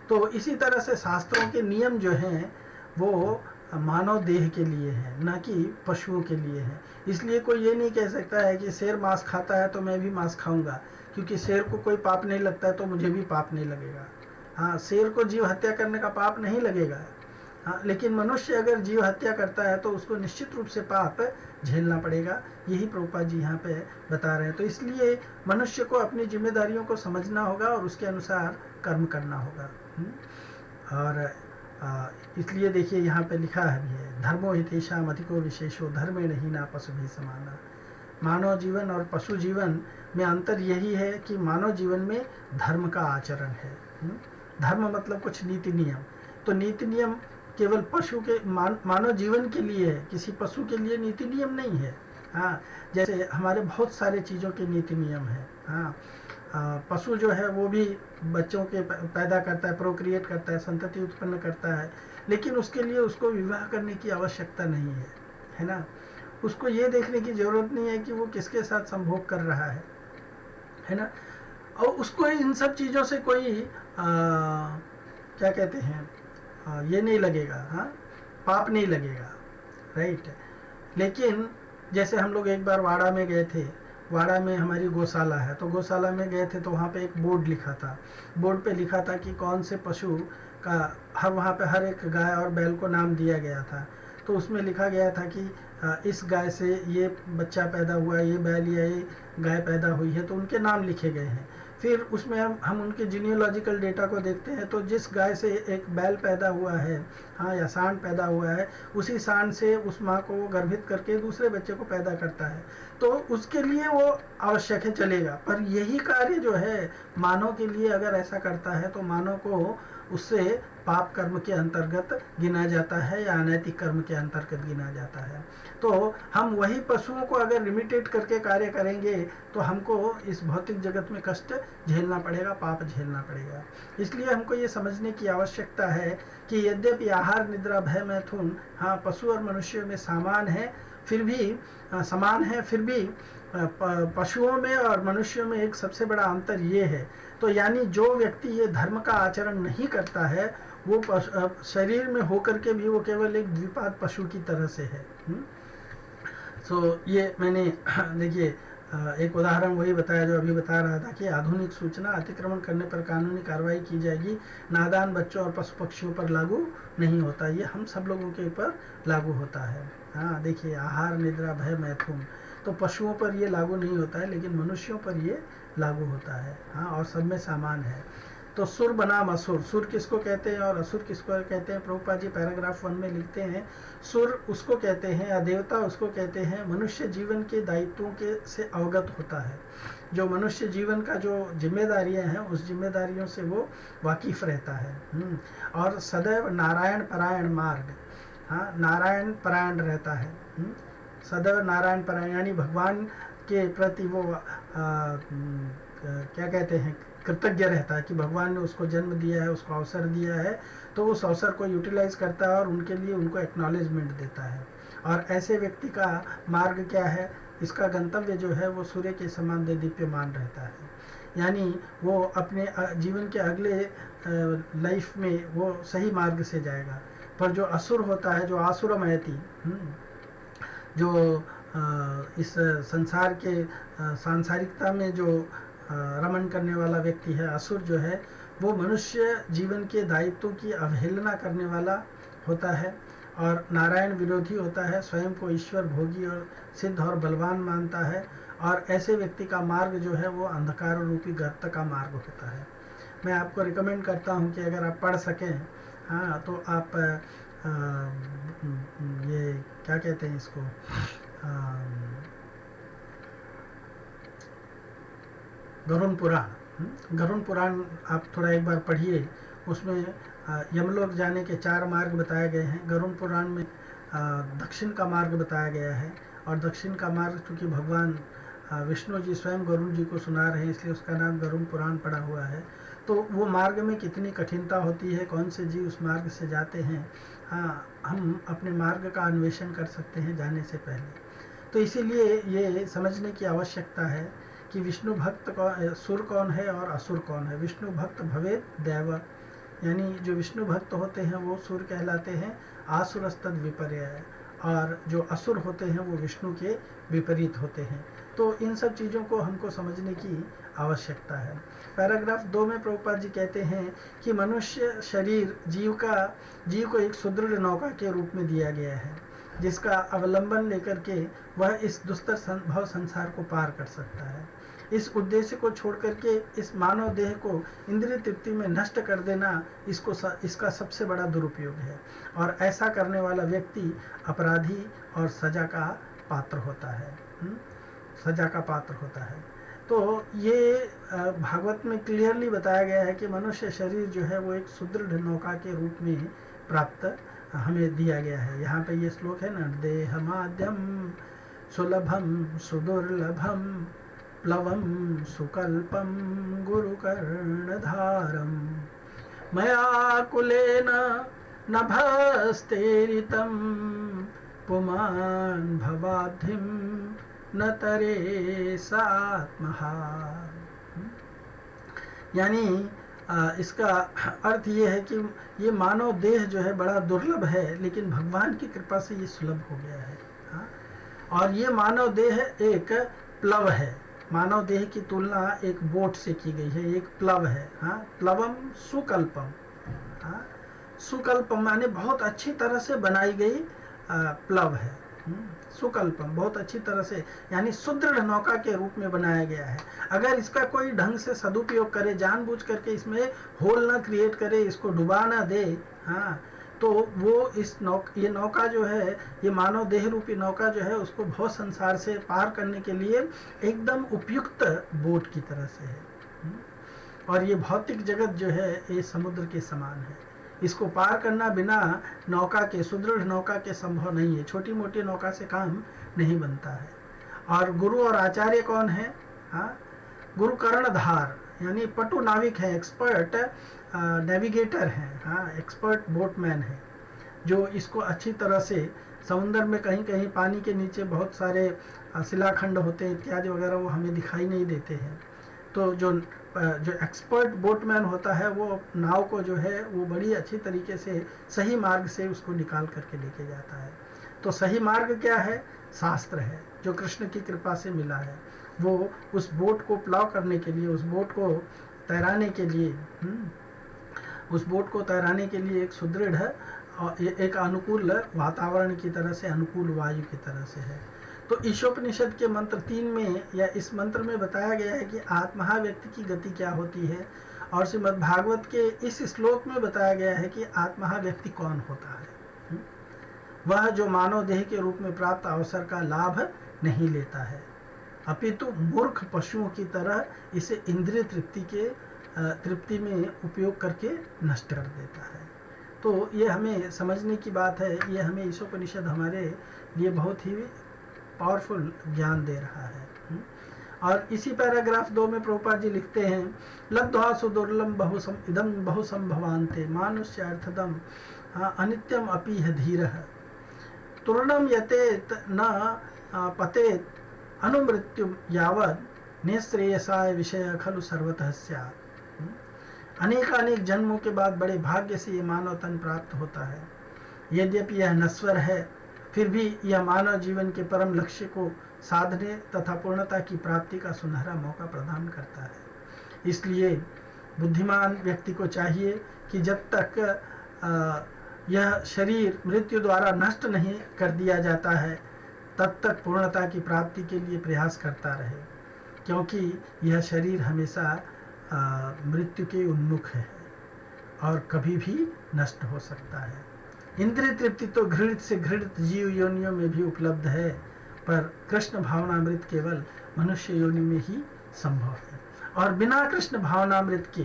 A: तो इसी तरह से शास्त्रों के नियम जो हैं वो मानव देह के लिए है, ना कि पशुओं के लिए है। इसलिए कोई ये नहीं कह सकता है कि शेर मांस खाता है तो मैं भी मांस खाऊंगा, क्योंकि शेर को कोई पाप नहीं लगता है तो मुझे भी पाप नहीं लगेगा। हाँ, शेर को जीव हत्या करने का पाप नहीं लगेगा। हाँ, लेकिन मनुष्य अगर जीव हत्या करता है तो उसको निश्चित रूप से पाप झेलना पड़ेगा। यही प्रभुपाद जी यहाँ पे बता रहे हैं। तो इसलिए मनुष्य को अपनी जिम्मेदारियों को समझना होगा और उसके अनुसार कर्म करना होगा। और इसलिए देखिए यहाँ पे लिखा है, धर्मो हितेषाम अधिको विशेषो धर्मेण हीना पशु भी समाना। मानव जीवन और पशु जीवन में अंतर यही है कि मानव जीवन में धर्म का आचरण है। धर्म मतलब कुछ नीति नियम। तो नीति नियम केवल पशु के मानव जीवन के लिए है, किसी पशु के लिए नीति नियम नहीं है। हाँ, जैसे हमारे बहुत सारे चीज़ों के नीति नियम है। हाँ, पशु जो है वो भी बच्चों के पैदा करता है, प्रोक्रिएट करता है, संतति उत्पन्न करता है, लेकिन उसके लिए उसको विवाह करने की आवश्यकता नहीं है ना। उसको ये देखने की ज़रूरत नहीं है कि वो किसके साथ संभोग कर रहा है ना। और उसको इन सब चीज़ों से कोई क्या कहते हैं, ये नहीं लगेगा, हाँ, पाप नहीं लगेगा, राइट। लेकिन जैसे हम लोग एक बार वाड़ा में गए थे, वाड़ा में हमारी गौशाला है, तो गौशाला में गए थे तो वहाँ पे एक बोर्ड लिखा था। बोर्ड पे लिखा था कि कौन से पशु का वहाँ पे हर एक गाय और बैल को नाम दिया गया था। तो उसमें लिखा गया था कि इस गाय से ये बच्चा पैदा हुआ, ये बैल या ये गाय पैदा हुई है, तो उनके नाम लिखे गए हैं। फिर उसमें हम उनके जीनियोलॉजिकल डेटा को देखते हैं, तो जिस गाय से एक बैल पैदा हुआ है, हाँ, या सांड पैदा हुआ है, उसी सांड से उस माँ को गर्भित करके दूसरे बच्चे को पैदा करता है। तो उसके लिए वो आवश्यक है, चलेगा। पर यही कार्य जो है मानव के लिए अगर ऐसा करता है तो मानव को उससे पाप कर्म के अंतर्गत गिना जाता है या अनैतिक कर्म के अंतर्गत गिना जाता है। तो हम वही पशुओं को अगर इमिटेट करके कार्य करेंगे तो हमको इस भौतिक जगत में कष्ट झेलना पड़ेगा, पाप झेलना पड़ेगा। इसलिए हमको ये समझने की आवश्यकता है कि यद्यपि आहार निद्रा भय मैथुन, हाँ, पशु और मनुष्य में समान है, फिर भी समान है, फिर भी पशुओं में और मनुष्यों में एक सबसे बड़ा अंतर ये है। तो यानी जो व्यक्ति ये धर्म का आचरण नहीं करता है वो शरीर में होकर के भी वो केवल एक द्विपाद पशु की तरह से है। सो ये मैंने देखिए एक उदाहरण वही बताया जो अभी बता रहा था कि आधुनिक सूचना अतिक्रमण करने पर कानूनी कार्रवाई की जाएगी, नादान बच्चों और पशु पक्षियों पर लागू नहीं होता। ये हम सब लोगों के ऊपर लागू होता है। हाँ, देखिए, आहार निद्रा भय मैथुन, तो पशुओं पर ये लागू नहीं होता है, लेकिन मनुष्यों पर ये लागू होता है। हाँ, और सब में समान है। तो सुर बनाम असुर, सुर किसको कहते हैं और असुर किसको कहते हैं? प्रभुपाद जी पैराग्राफ 1 में लिखते हैं, सुर उसको कहते हैं या देवता उसको कहते हैं मनुष्य जीवन के दायित्वों के से अवगत होता है, जो मनुष्य जीवन का जो जिम्मेदारियां हैं उस जिम्मेदारियों से वो वाकिफ रहता है। और सदैव नारायण परायण मार्ग, हाँ, नारायण परायण रहता है। सदैव नारायण परायण यानी भगवान के प्रति वो क्या कहते हैं, कृतज्ञ रहता है कि भगवान ने उसको जन्म दिया है, उसको अवसर दिया है, तो उस अवसर को यूटिलाइज करता है और उनके लिए उनको एक्नॉलेजमेंट देता है। और ऐसे व्यक्ति का मार्ग क्या है? इसका गंतव्य जो है वो सूर्य के समान दीप्यमान रहता है। यानी वो अपने जीवन के अगले लाइफ में वो सही मार्ग से जाएगा। पर जो असुर होता है, जो आसुरमयति, जो इस संसार के सांसारिकता में जो रमन करने वाला व्यक्ति है, असुर जो है, वो मनुष्य जीवन के दायित्वों की अवहेलना करने वाला होता है और नारायण विरोधी होता है, स्वयं को ईश्वर भोगी और सिद्ध और बलवान मानता है, और ऐसे व्यक्ति का मार्ग जो है वो अंधकार रूपी गर्त का मार्ग होता है। मैं आपको रिकमेंड करता हूँ कि अगर आप पढ़ सकें, हाँ, तो आप ये क्या कहते हैं इसको, गरुण पुराण, गरुण पुराण आप थोड़ा एक बार पढ़िए। उसमें यमलोक जाने के 4 मार्ग बताए गए हैं। गरुण पुराण में दक्षिण का मार्ग बताया गया है, और दक्षिण का मार्ग चूँकि भगवान विष्णु जी स्वयं गरुण जी को सुना रहे हैं, इसलिए उसका नाम गरुण पुराण पड़ा हुआ है। तो वो मार्ग में कितनी कठिनता होती है, कौन से जीव उस मार्ग से जाते हैं, हाँ, हम अपने मार्ग का अन्वेषण कर सकते हैं जाने से पहले। तो इसीलिए ये समझने की आवश्यकता है कि विष्णु भक्त सुर कौन है और असुर कौन है। विष्णु भक्त भवेद दैव, यानी जो विष्णु भक्त होते हैं वो सुर कहलाते हैं, आसुरस्तद विपर्यय, और जो असुर होते हैं वो विष्णु के विपरीत होते हैं। तो इन सब चीज़ों को हमको समझने की आवश्यकता है। पैराग्राफ 2 में प्रभुपाद जी कहते हैं कि मनुष्य शरीर जीव को एक सुदृढ़ नौका के रूप में दिया गया है, जिसका अवलंबन लेकर के वह इस दुस्तर भव संसार को पार कर सकता है। इस उद्देश्य को छोड़ करके इस मानव देह को इंद्रिय तृप्ति में नष्ट कर देना इसका सबसे बड़ा दुरुपयोग है, और ऐसा करने वाला व्यक्ति अपराधी और सजा का पात्र होता है। सजा का पात्र होता है। तो ये भागवत में क्लियरली बताया गया है कि मनुष्य शरीर जो है वो एक सुदृढ़ नौका के रूप में प्राप्त हमें दिया गया है। यहाँ पे ये श्लोक है ना, देह माध्यम सुलभम सुदुर्लभम प्लवम सुकल्पम गुरुकर्णधारम मया कुलेन नभस्तेरितं पुमान् भवाब्धिं न तरे सात्महा। यानी इसका अर्थ ये है कि ये मानव देह जो है बड़ा दुर्लभ है, लेकिन भगवान की कृपा से ये सुलभ हो गया है। हाँ? और ये मानव देह एक प्लव है। मानव देह की तुलना एक बोट से की गई है, एक प्लव है। हाँ? प्लवम सुकल्पम। हाँ? सुकल्पम माने बहुत अच्छी तरह से बनाई गई प्लव है। सुकल्पम बहुत अच्छी तरह से, यानी सुदृढ़ नौका के रूप में बनाया गया है। अगर इसका कोई ढंग से सदुपयोग करे, जानबूझ करके इसमें होल ना क्रिएट करे, इसको डुबा ना दे, हाँ, तो वो ये नौका जो है, ये मानव देह रूपी नौका जो है, उसको भव संसार से पार करने के लिए एकदम उपयुक्त बोट की तरह से है। और ये भौतिक जगत जो है ये समुद्र के समान है। इसको पार करना बिना नौका के, सुदृढ़ नौका के संभव नहीं है। छोटी मोटी नौका से काम नहीं बनता है। और गुरु और आचार्य कौन है? हाँ, गुरु कर्णधार, यानी पटु नाविक है, एक्सपर्ट नेविगेटर हैं। हाँ, एक्सपर्ट बोटमैन है, जो इसको अच्छी तरह से समुद्र में कहीं कहीं पानी के नीचे बहुत सारे शिलाखंड होते हैं इत्यादि वगैरह, वो हमें दिखाई नहीं देते हैं। तो जो एक्सपर्ट बोटमैन होता है वो नाव को जो है वो बड़ी अच्छी तरीके से सही मार्ग से उसको निकाल करके लेके जाता है। तो सही मार्ग क्या है? शास्त्र है, जो कृष्ण की कृपा से मिला है। वो उस बोट को प्लाव करने के लिए, उस बोट को तैराने के लिए एक सुदृढ़ और एक अनुकूल वातावरण की तरह से, अनुकूल वायु की तरह से है। तो ईशोपनिषद के मंत्र 3 में या इस मंत्र में बताया गया है कि आत्महा व्यक्ति की गति क्या होती है, और श्रीमद् भागवत के इस श्लोक में बताया गया है कि आत्महा व्यक्ति कौन होता है। वह जो मानव देह के रूप में प्राप्त अवसर का लाभ नहीं लेता है, अपितु मूर्ख पशुओं की तरह इसे इंद्रिय तृप्ति में उपयोग करके नष्ट कर देता है। तो ये हमें समझने की बात है। ये हमें ईशोपनिषद हमारे लिए बहुत ही पावरफुल ज्ञान दे रहा है। और इसी पैराग्राफ 2 में प्रभुपाद जी लिखते हैं, लब्ध्वा सुदुर्लभम इदम बहुसंभवान्ते मानुष्यार्थदम अनित्यम अपीह धीरः तूर्णम यतेत न पतेत अनुमृत्युम यावत् निःश्रेयसाय विषय खलु सर्वतः स्यात्। अनेक जन्मों के बाद बड़े भाग्य से ये मानव तन प्राप्त होता है। यद्यपि यह नश्वर है, फिर भी यह मानव जीवन के परम लक्ष्य को साधने तथा पूर्णता की प्राप्ति का सुनहरा मौका प्रदान करता है। इसलिए बुद्धिमान व्यक्ति को चाहिए कि जब तक यह शरीर मृत्यु द्वारा नष्ट नहीं कर दिया जाता है तब तक पूर्णता की प्राप्ति के लिए प्रयास करता रहे, क्योंकि यह शरीर हमेशा मृत्यु के उन्मुख है और कभी भी नष्ट हो सकता है। इंद्रिय तृप्ति तो घृणित से घृणित जीव योनियों में भी उपलब्ध है, पर कृष्ण भावनामृत केवल मनुष्य योनि में ही संभव है, और बिना कृष्ण भावनामृत के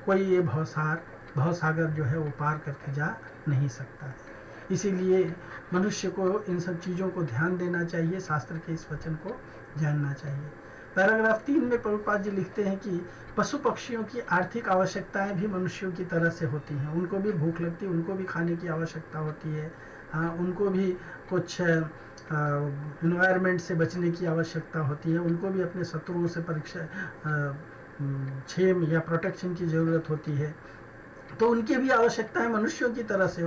A: कोई ये भवसागर जो है वो पार करके जा नहीं सकता है। इसीलिए मनुष्य को इन सब चीज़ों को ध्यान देना चाहिए, शास्त्र के इस वचन को जानना चाहिए। पैराग्राफ 3 में प्रभुपाद जी लिखते हैं कि पशु पक्षियों की आर्थिक आवश्यकताएं भी मनुष्यों की तरह से होती हैं, उनको भी भूख लगती है, उनको भी खाने की आवश्यकता होती है, हाँ उनको भी कुछ इन्वायरमेंट से बचने की आवश्यकता होती है, उनको भी अपने शत्रुओं से क्षेम या प्रोटेक्शन की ज़रूरत होती है। तो उनकी भी आवश्यकताएं मनुष्यों की तरह से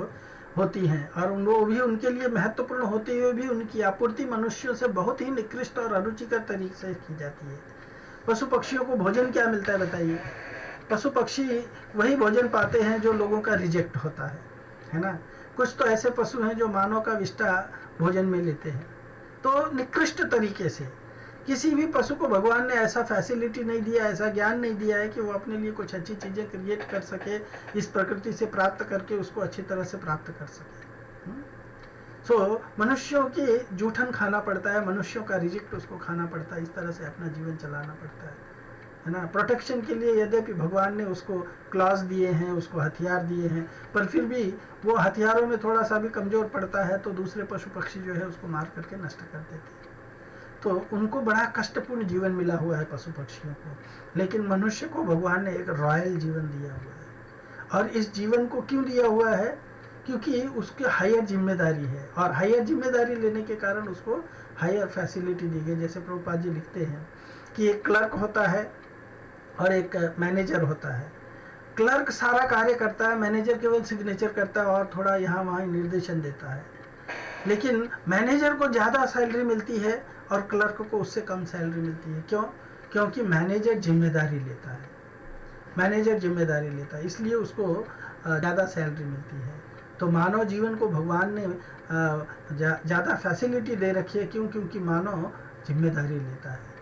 A: होती हैं, और वो भी उनके लिए महत्वपूर्ण होते हुए भी उनकी आपूर्ति मनुष्यों से बहुत ही निकृष्ट और अरुचिकर तरीके से की जाती है। पशु पक्षियों को भोजन क्या मिलता है बताइए? पशु पक्षी वही भोजन पाते हैं जो लोगों का रिजेक्ट होता है ना। कुछ तो ऐसे पशु हैं जो मानव का विष्टा भोजन में लेते हैं। तो निकृष्ट तरीके से किसी भी पशु को भगवान ने ऐसा फैसिलिटी नहीं दिया, ऐसा ज्ञान नहीं दिया है कि वो अपने लिए कुछ अच्छी चीज़ें क्रिएट कर सके, इस प्रकृति से प्राप्त करके उसको अच्छी तरह से प्राप्त कर सके। सो मनुष्यों के जूठन खाना पड़ता है, मनुष्यों का रिजेक्ट उसको खाना पड़ता है, इस तरह से अपना जीवन चलाना पड़ता है ना। प्रोटेक्शन के लिए यद्यपि भगवान ने उसको क्लॉज दिए हैं, उसको हथियार दिए हैं, पर फिर भी वो हथियारों में थोड़ा सा भी कमज़ोर पड़ता है तो दूसरे पशु पक्षी जो है उसको मार करके नष्ट कर देते हैं। तो उनको बड़ा कष्टपूर्ण जीवन मिला हुआ है पशु पक्षियों को, लेकिन मनुष्य को भगवान ने एक रॉयल जीवन दिया हुआ है। और इस जीवन को क्यों दिया हुआ है? क्योंकि उसकी हायर जिम्मेदारी है, और हायर जिम्मेदारी लेने के कारण उसको हायर फैसिलिटी दी गई। जैसे प्रभुपाद जी लिखते हैं कि एक क्लर्क होता है और एक मैनेजर होता है। क्लर्क सारा कार्य करता है, मैनेजर केवल सिग्नेचर करता है और थोड़ा यहाँ वहाँ निर्देशन देता है। लेकिन मैनेजर को ज़्यादा सैलरी मिलती है और क्लर्क को उससे कम सैलरी मिलती है। क्यों? क्योंकि मैनेजर जिम्मेदारी लेता है, मैनेजर जिम्मेदारी लेता है, इसलिए उसको ज़्यादा सैलरी मिलती है। तो मानव जीवन को भगवान ने ज़्यादा फैसिलिटी दे रखी है। क्यों? क्योंकि मानव जिम्मेदारी लेता है।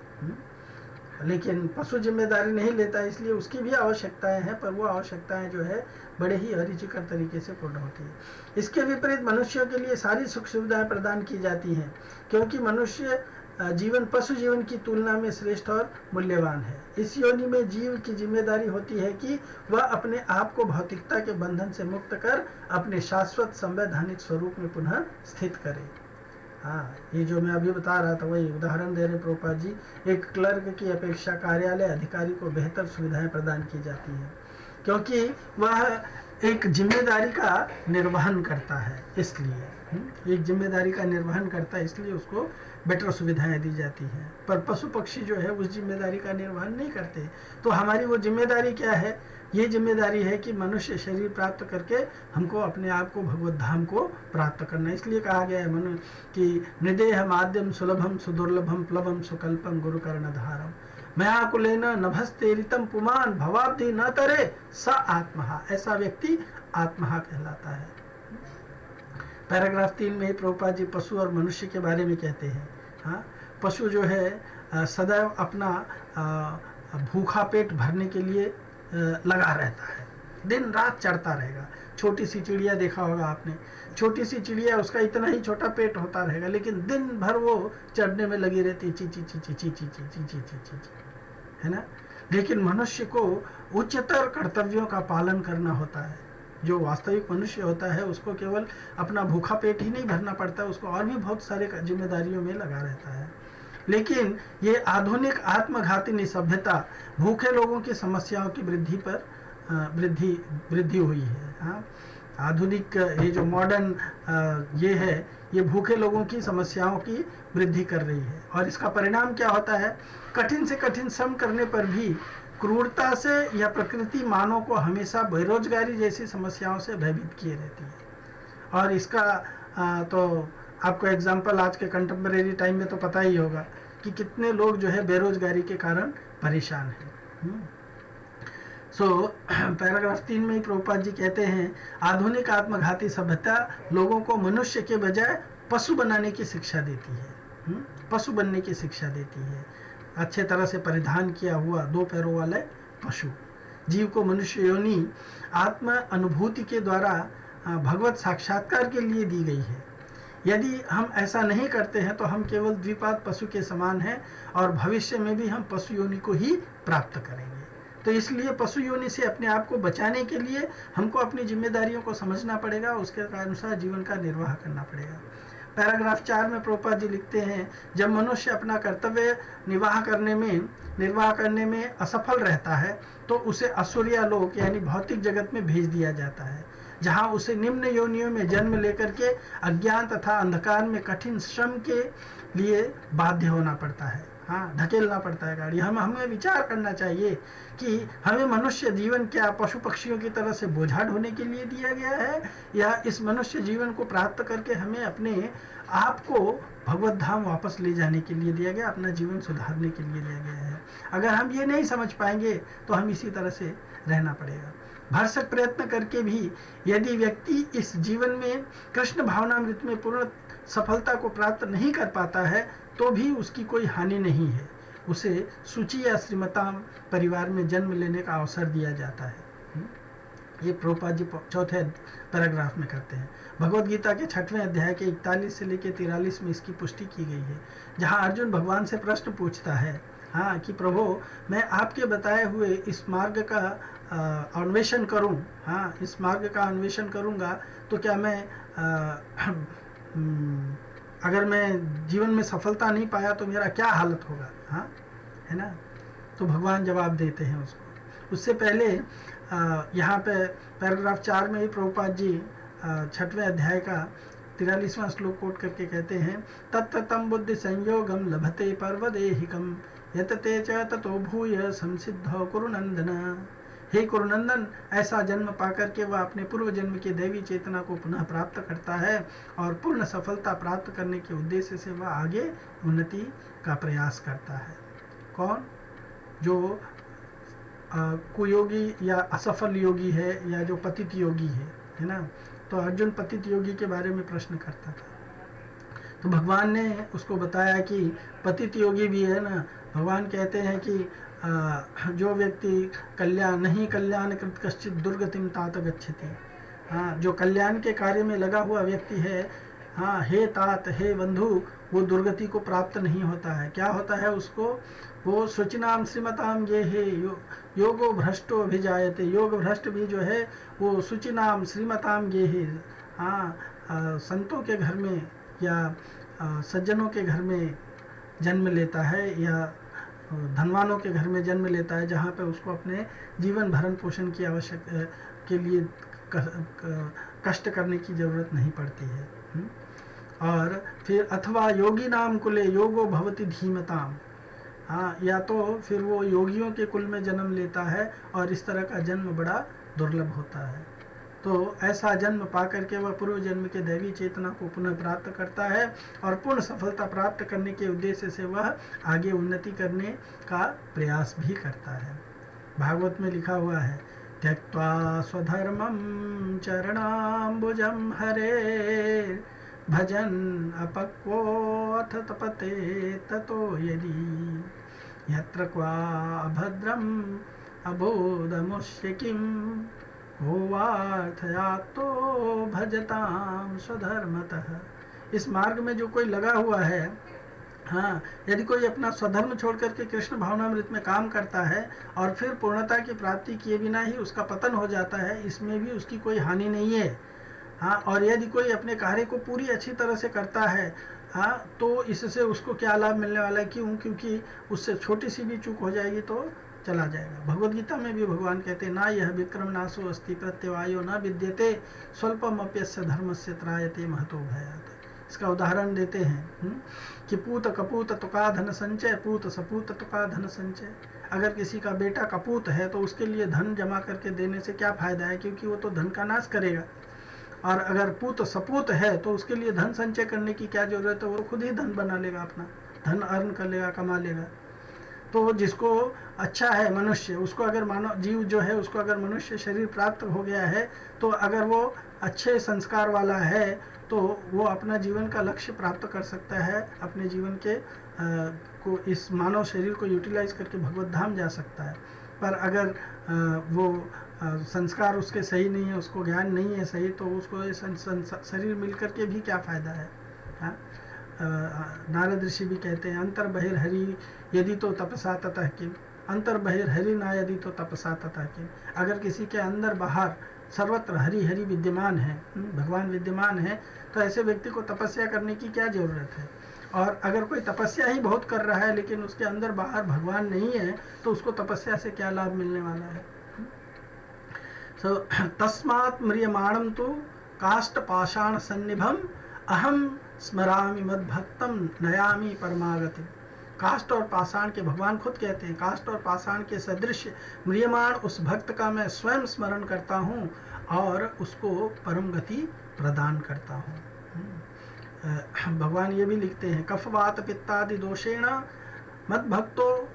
A: लेकिन पशु जिम्मेदारी नहीं लेता, इसलिए उसकी भी आवश्यकताएं हैं, पर वो आवश्यकताएं जो है बड़े ही अरुचिकर तरीके से पूर्ण होती है। इसके विपरीत मनुष्यों के लिए सारी सुख सुविधाएं प्रदान की जाती हैं, क्योंकि मनुष्य जीवन पशु जीवन की तुलना में श्रेष्ठ और मूल्यवान है। इस योनि में जीव की जिम्मेदारी होती है कि वह अपने आप को भौतिकता के बंधन से मुक्त कर अपने शाश्वत संवैधानिक स्वरूप में पुनः स्थित करे। हाँ, ये जो मैं अभी बता रहा था वही उदाहरण दे रहे प्रभुपाद जी। एक क्लर्क की अपेक्षा कार्यालय अधिकारी को बेहतर सुविधाएं प्रदान की जाती हैं, क्योंकि वह एक जिम्मेदारी का निर्वहन करता है, इसलिए एक जिम्मेदारी का निर्वहन करता है, इसलिए उसको बेटर सुविधाएं दी जाती हैं। पर पशु पक्षी जो है उस जिम्मेदारी का निर्वहन नहीं करते। तो हमारी वो जिम्मेदारी क्या है? ये जिम्मेदारी है कि मनुष्य शरीर प्राप्त करके हमको अपने आप को भगवत धाम को प्राप्त करना। इसलिए कहा गया है मनु कि निदेह माध्यम सुलभम सुदुर्लभम प्लवम सुकल्पम गुरुकर्णधारम मया कुलेन नभस्तेरितम पुमान भवाब्धि न तरे स आत्महा। ऐसा व्यक्ति आत्महा कहलाता है। पैराग्राफ 3 में प्रभुपाद जी पशु और मनुष्य के बारे में कहते हैं। हाँ, पशु जो है सदैव अपना भूखा पेट भरने के लिए लगा रहता है, दिन रात चढ़ता रहेगा। छोटी सी चिड़िया देखा होगा आपने, छोटी सी चिड़िया, उसका इतना ही छोटा पेट होता रहेगा, लेकिन दिन भर वो चढ़ने में लगी रहती, ची ची ची ची ची ची ची ची ची ची ची, है ना। लेकिन मनुष्य को उच्चतर कर्तव्यों का पालन करना होता है। जो वास्तविक मनुष्य होता है उसको केवल अपना भूखा पेट ही नहीं भरना पड़ता, उसको और भी बहुत सारे जिम्मेदारियों में लगा रहता है। लेकिन ये आधुनिक आत्मघाती सभ्यता भूखे लोगों की समस्याओं की वृद्धि पर वृद्धि हुई है। हाँ, आधुनिक ये जो मॉडर्न ये है, ये भूखे लोगों की समस्याओं की वृद्धि कर रही है। और इसका परिणाम क्या होता है? कठिन से कठिन श्रम करने पर भी क्रूरता से या प्रकृति मानव को हमेशा बेरोजगारी जैसी समस्याओं से भयभीत किए रहती है। और इसका तो आपको एग्जाम्पल आज के कंटेम्परेरी टाइम में तो पता ही होगा कि कितने लोग जो है बेरोजगारी के कारण परेशान हैं। पैराग्राफ 3 में ही प्रभुपाद जी कहते हैं, आधुनिक आत्मघाती सभ्यता लोगों को मनुष्य के बजाय पशु बनाने की शिक्षा देती है। पशु बनने की शिक्षा देती है। अच्छे तरह से परिधान किया हुआ 2 पैरों वाले पशु जीव को मनुष्य योनि आत्म अनुभूति के द्वारा भगवत साक्षात्कार के लिए दी गई है। यदि हम ऐसा नहीं करते हैं तो हम केवल द्विपाद पशु के समान हैं और भविष्य में भी हम पशु योनि को ही प्राप्त करेंगे। तो इसलिए पशु योनि से अपने आप को बचाने के लिए हमको अपनी जिम्मेदारियों को समझना पड़ेगा, उसके अनुसार जीवन का निर्वाह करना पड़ेगा। पैराग्राफ 4 में प्रभुपाद जी लिखते हैं, जब मनुष्य अपना कर्तव्य निर्वाह करने में असफल रहता है तो उसे असुरिया लोक यानी भौतिक जगत में भेज दिया जाता है, जहाँ उसे निम्न योनियों में जन्म लेकर के अज्ञान तथा अंधकार में कठिन श्रम के लिए बाध्य होना पड़ता है। हाँ, धकेलना पड़ता है गाड़ी। हमें विचार करना चाहिए कि हमें मनुष्य जीवन क्या पशु पक्षियों की तरह से बोझा ढोने के लिए दिया गया है, या इस मनुष्य जीवन को प्राप्त करके हमें अपने आप को भगवत धाम वापस ले जाने के लिए दिया गया, अपना जीवन सुधारने के लिए दिया गया है। अगर हम ये नहीं समझ पाएंगे तो हम इसी तरह से रहना पड़ेगा। भरसक प्रयत्न करके भी यदि व्यक्ति इस जीवन में कृष्ण भावनामृत में पूर्ण सफलता को प्राप्त नहीं कर पाता है तो भी उसकी कोई हानि नहीं है। उसे सूची या श्रीमताम परिवार में जन्म लेने का अवसर दिया जाता है। ये प्रभुपाद जी 4 पैराग्राफ में करते हैं। भगवद गीता के 6वें अध्याय के 41 से लेकर 43 में इसकी पुष्टि की गई है, जहाँ अर्जुन भगवान से प्रश्न पूछता है, हाँ, कि प्रभु मैं आपके बताए हुए इस मार्ग का अन्वेषण करूं, हाँ, इस मार्ग का अन्वेषण करूंगा तो क्या मैं अगर मैं जीवन में सफलता नहीं पाया तो मेरा क्या हालत होगा, हाँ, है ना। तो भगवान जवाब देते हैं उसको। उससे पहले यहाँ पे पैराग्राफ 4 में ही प्रभुपाद जी 6वें अध्याय का 43वां श्लोक कोट करके कहते हैं, तत्तम बुद्धि संयोगम लभते पर्वदेहिकम यतते च ततो भूय संसिद्धो कुरुनंदन। हे कुरुनंदन, ऐसा जन्म पाकर के वह अपने पूर्व जन्म की दैवी चेतना को पुनः प्राप्त करता है और पूर्ण सफलता प्राप्त करने के उद्देश्य से वह आगे उन्नति का प्रयास करता है। कौन? जो कुयोगी या असफल योगी है या जो पतित योगी है ना। तो अर्जुन पतित योगी के बारे में प्रश्न करता था, तो भगवान ने उसको बताया कि पतित योगी भी है ना। भगवान कहते हैं कि जो व्यक्ति कल्याण कृत कश्चित दुर्गतिम तात गच्छति। हाँ, जो कल्याण के कार्य में लगा हुआ व्यक्ति है, हाँ, हे तात, हे बंधु, वो दुर्गति को प्राप्त नहीं होता है। क्या होता है उसको? वो शुचिनाम श्रीमताम ये है योगो भ्रष्टो अभिजायते। योग भ्रष्ट भी जो है वो शुचिनाम श्रीमताम ये है, हाँ, संतों के घर में या सज्जनों के घर में जन्म लेता है या धनवानों के घर में जन्म लेता है, जहाँ पे उसको अपने जीवन भरण पोषण की आवश्यक के लिए कष्ट करने की जरूरत नहीं पड़ती है। और फिर अथवा योगी नाम कुले योगो भवति धीमताम। हाँ, या तो फिर वो योगियों के कुल में जन्म लेता है और इस तरह का जन्म बड़ा दुर्लभ होता है। तो ऐसा जन्म पाकर के वह पूर्व जन्म के दैवी चेतना को पुनः प्राप्त करता है और पूर्ण सफलता प्राप्त करने के उद्देश्य से वह आगे उन्नति करने का प्रयास भी करता है। भागवत में लिखा हुआ है, त्यक्त्वा स्वधर्मं चरणाम्बुजं हरे भजन अपक्वोऽथ तपते ततो यदि यत्र क्वा अभद्रम अबोधमुष्य किम् होवार्थयातो भजताम स्वधर्मतः। इस मार्ग में जो कोई लगा हुआ है, हाँ, यदि कोई अपना स्वधर्म छोड़ करके कृष्ण भावनामृत में काम करता है और फिर पूर्णता की प्राप्ति किए बिना ही उसका पतन हो जाता है, इसमें भी उसकी कोई हानि नहीं है। हाँ, और यदि कोई अपने कार्य को पूरी अच्छी तरह से करता है, हाँ, तो इससे उसको क्या लाभ मिलने वाला है? क्यों? क्योंकि उससे छोटी सी भी चूक हो जाएगी तो चला जाएगा। भगवद गीता में भी भगवान कहते हैं, ना यह विक्रम नाशो अस्ति प्रत्यवायो न विद्यते स्वल्पम अप्यस्य धर्मस्य त्रायते महतो भयात्। इसका उदाहरण देते हैं कि पूत कपूत तुका धन संचय, पूत सपूत तुका धन संचय। अगर किसी का बेटा कपूत है तो उसके लिए धन जमा करके देने से क्या फायदा है, क्योंकि वो तो धन का नाश करेगा। और अगर पूत सपूत है तो उसके लिए धन संचय करने की क्या जरूरत है, वो खुद ही धन बना लेगा, अपना धन अर्न कर लेगा, कमा लेगा। तो जिसको अच्छा है मनुष्य, उसको अगर मानव जीव जो है उसको अगर मनुष्य शरीर प्राप्त हो गया है, तो अगर वो अच्छे संस्कार वाला है तो वो अपना जीवन का लक्ष्य प्राप्त कर सकता है, अपने जीवन के को इस मानव शरीर को यूटिलाइज करके भगवत धाम जा सकता है। पर अगर वो संस्कार उसके सही नहीं है, उसको ज्ञान नहीं है सही, तो उसको शरीर मिल करके भी क्या फ़ायदा है। हाँ, नारद ऋषि भी कहते हैं अंतर बहिर्हरि यदि तो तपसा ततः किम, अंतर बहिर्हरि ना यदि तो तपसा ततः किम। अगर किसी के अंदर बाहर सर्वत्र हरि हरि विद्यमान है, भगवान विद्यमान है, तो ऐसे व्यक्ति को तपस्या करने की क्या जरूरत है। और अगर कोई तपस्या ही बहुत कर रहा है लेकिन उसके अंदर बाहर भगवान नहीं है, तो उसको तपस्या से क्या लाभ मिलने वाला है। तस्मात् म्रियमाणं तु काष्ठ पाषाण सन्निभम अहम स्मरामि मद्भक्तम नयामि परमागति। काष्ठ और पाषाण के, भगवान खुद कहते हैं, काष्ठ और पाषाण के सदृश म्रियमाण उस भक्त का मैं स्वयं स्मरण करता हूँ और उसको परम गति प्रदान करता हूँ। भगवान ये भी लिखते हैं कफवात पित्तादि दोषेण मद्भक्तो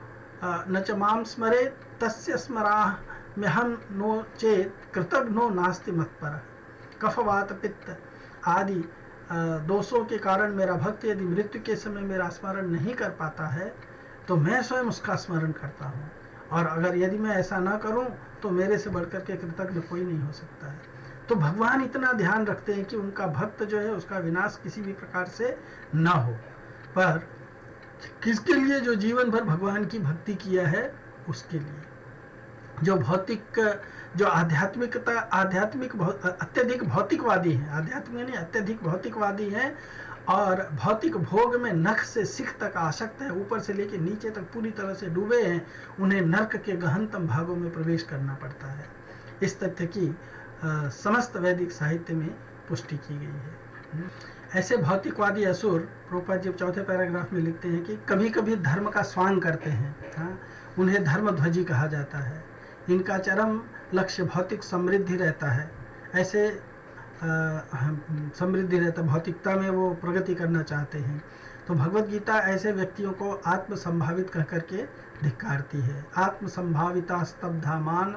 A: न च माम स्मरे तस्य स्मराम्यहं नो चेत कृतघ्नो नास्ति मत्पर। कफवात पित्त आदि दोषों के कारण मेरा भक्त यदि मृत्यु के समय मेरा स्मरण नहीं कर पाता है तो मैं स्वयं उसका स्मरण करता हूँ, और अगर यदि मैं ऐसा ना करूँ तो मेरे से बढ़कर के कृतज्ञ कोई नहीं हो सकता है। तो भगवान इतना ध्यान रखते हैं कि उनका भक्त जो है उसका विनाश किसी भी प्रकार से ना हो। पर किसके लिए? जो जीवन भर भगवान की भक्ति किया है उसके लिए। जो भौतिक, जो आध्यात्मिक अत्यधिक भौतिकवादी हैं, आध्यात्मिक नहीं अत्यधिक भौतिकवादी हैं और भौतिक भोग में नख से सिख तक आसक्त है, ऊपर से लेकर नीचे तक पूरी तरह से डूबे हैं, उन्हें नर्क के गहनतम भागों में प्रवेश करना पड़ता है। इस तथ्य की समस्त वैदिक साहित्य में पुष्टि की गई है। ऐसे भौतिकवादी असुर, प्रभुपाद जी चौथे पैराग्राफ में लिखते हैं कि कभी कभी धर्म का स्वांग करते हैं। हाँ, उन्हें धर्मध्वजी कहा जाता है। इनका चरम लक्ष्य भौतिक समृद्धि रहता है। ऐसे समृद्धि रहता, भौतिकता में वो प्रगति करना चाहते हैं। तो भगवत गीता ऐसे व्यक्तियों को आत्मसंभावित कह करके धिक्कारती है। आत्मसंभाविता स्तब्धामान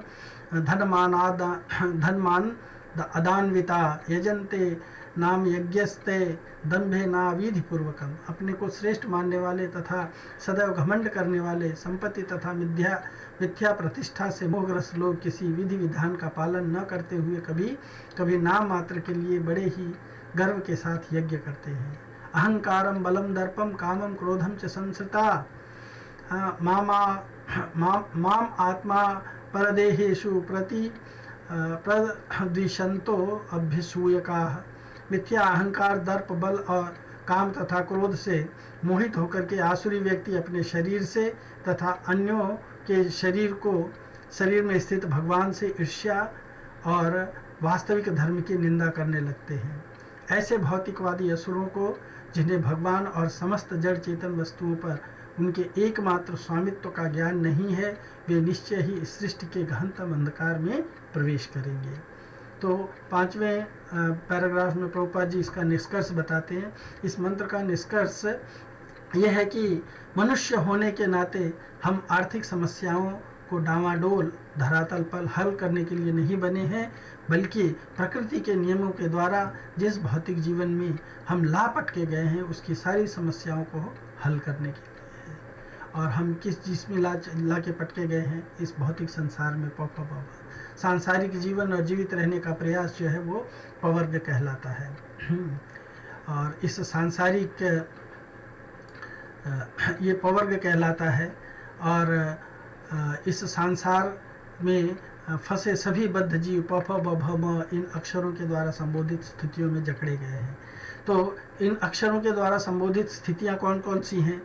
A: धनमान अदान्विता यजन्ते नाम यज्ञस्ते दंभे ना विधि पूर्वकम। अपने को श्रेष्ठ मानने वाले तथा सदैव घमंड करने वाले, संपत्ति तथा मिथ्या प्रतिष्ठा से मोहग्रस्त लोग किसी विधि विधान का पालन न करते हुए कभी कभी नाम मात्र के लिए बड़े ही गर्व के साथ यज्ञ करते हैं। अहंकारम बलम दर्पम कामम क्रोधम च संसृता माम आत्मा परदेहेषु प्रद्विषन्तो अभ्यसूयकाः। मिथ्या अहंकार, दर्प, बल और काम तथा क्रोध से मोहित होकर के आसुरी व्यक्ति अपने शरीर से तथा अन्यों के शरीर में स्थित भगवान से ईर्ष्या और वास्तविक धर्म की निंदा करने लगते हैं। ऐसे भौतिकवादी असुरों को, जिन्हें भगवान और समस्त जड़ चेतन वस्तुओं पर उनके एकमात्र स्वामित्व का ज्ञान नहीं है, वे निश्चय ही इस सृष्टि के गहनतम अंधकार में प्रवेश करेंगे। तो 5वें पैराग्राफ में प्रभुपाद जी इसका निष्कर्ष बताते हैं। इस मंत्र का निष्कर्ष यह है कि मनुष्य होने के नाते हम आर्थिक समस्याओं को डामाडोल धरातल पर हल करने के लिए नहीं बने हैं, बल्कि प्रकृति के नियमों के द्वारा जिस भौतिक जीवन में हम लापट के गए हैं उसकी सारी समस्याओं को हल करने के लिए है। और हम किस जिसमें ला के पटके गए हैं, इस भौतिक संसार में सांसारिक जीवन और जीवित रहने का प्रयास जो है वो पवर्ग कहलाता है। और इस सांसारिक ये पवर्ग कहलाता है और इस संसार में फंसे सभी बद्ध जीव प फ ब भ म इन अक्षरों के द्वारा संबोधित स्थितियों में जकड़े गए हैं। तो इन अक्षरों के द्वारा संबोधित स्थितियां कौन कौन सी हैं?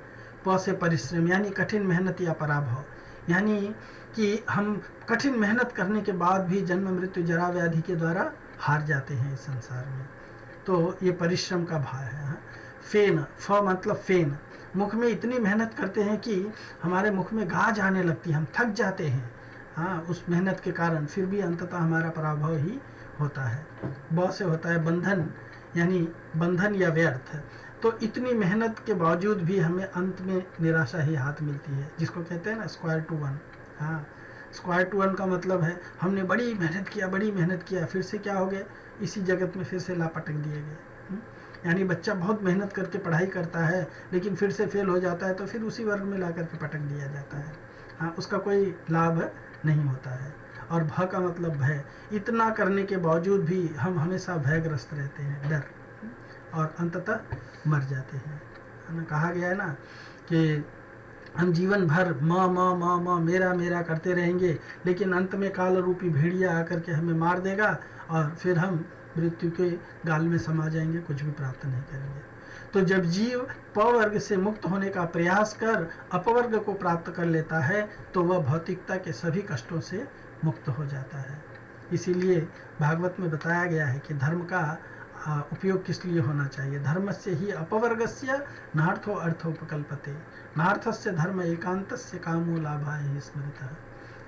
A: प से परिश्रम यानी कठिन मेहनत या पराभव, यानी कि हम कठिन मेहनत करने के बाद भी जन्म मृत्यु जरा व्याधि के द्वारा हार जाते हैं इस संसार में, तो ये परिश्रम का भाव है। फेन, फ मतलब फेन, मुख में इतनी मेहनत करते हैं कि हमारे मुख में गाज आने लगती है, हम थक जाते हैं हाँ उस मेहनत के कारण, फिर भी अंततः हमारा पराभव ही होता है। ब से होता है बंधन, यानी बंधन या व्यर्थ। तो इतनी मेहनत के बावजूद भी हमें अंत में निराशा ही हाथ मिलती है, जिसको कहते हैं ना स्क्वायर टू वन। हाँ, स्क्वायर टू वन का मतलब है हमने बड़ी मेहनत किया, फिर से क्या हो गया, इसी जगत में फिर से लापटक दिए गए। यानी बच्चा बहुत मेहनत करके पढ़ाई करता है लेकिन फिर से फेल हो जाता है तो फिर उसी वर्ग में ला करके पटक दिया जाता है। हाँ, उसका कोई लाभ नहीं होता है। और भ का मतलब भय, इतना करने के बावजूद भी हम हमेशा भयग्रस्त रहते हैं, डर, और अंततः मर जाते हैं। है ना, कहा गया है ना कि हम जीवन भर माँ मेरा मेरा करते रहेंगे, लेकिन अंत में काल रूपी भेड़िया आकर के हमें मार देगा और फिर हम मृत्यु के गाल में समा जाएंगे, कुछ भी प्राप्त नहीं करेंगे। तो जब जीव पवर्ग से मुक्त होने का प्रयास कर अपवर्ग को प्राप्त कर लेता है तो वह भौतिकता के सभी कष्टों से मुक्त हो जाता है। इसीलिए भागवत में बताया गया है कि धर्म का उपयोग किस लिए होना चाहिए। धर्मस्य ही अपवर्गस्य नार्थो अर्थोपकल्पते, नार्थस्य धर्म एकांतस्य कामो लाभाय स्मृतः।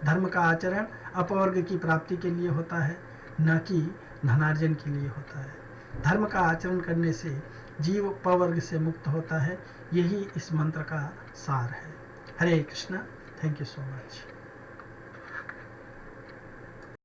A: धर्म का आचरण अपवर्ग की प्राप्ति के लिए होता है, न कि धनार्जन के लिए होता है। धर्म का आचरण करने से जीव पवर्ग से मुक्त होता है। यही इस मंत्र का सार है। Hare Krishna. Thank you so much.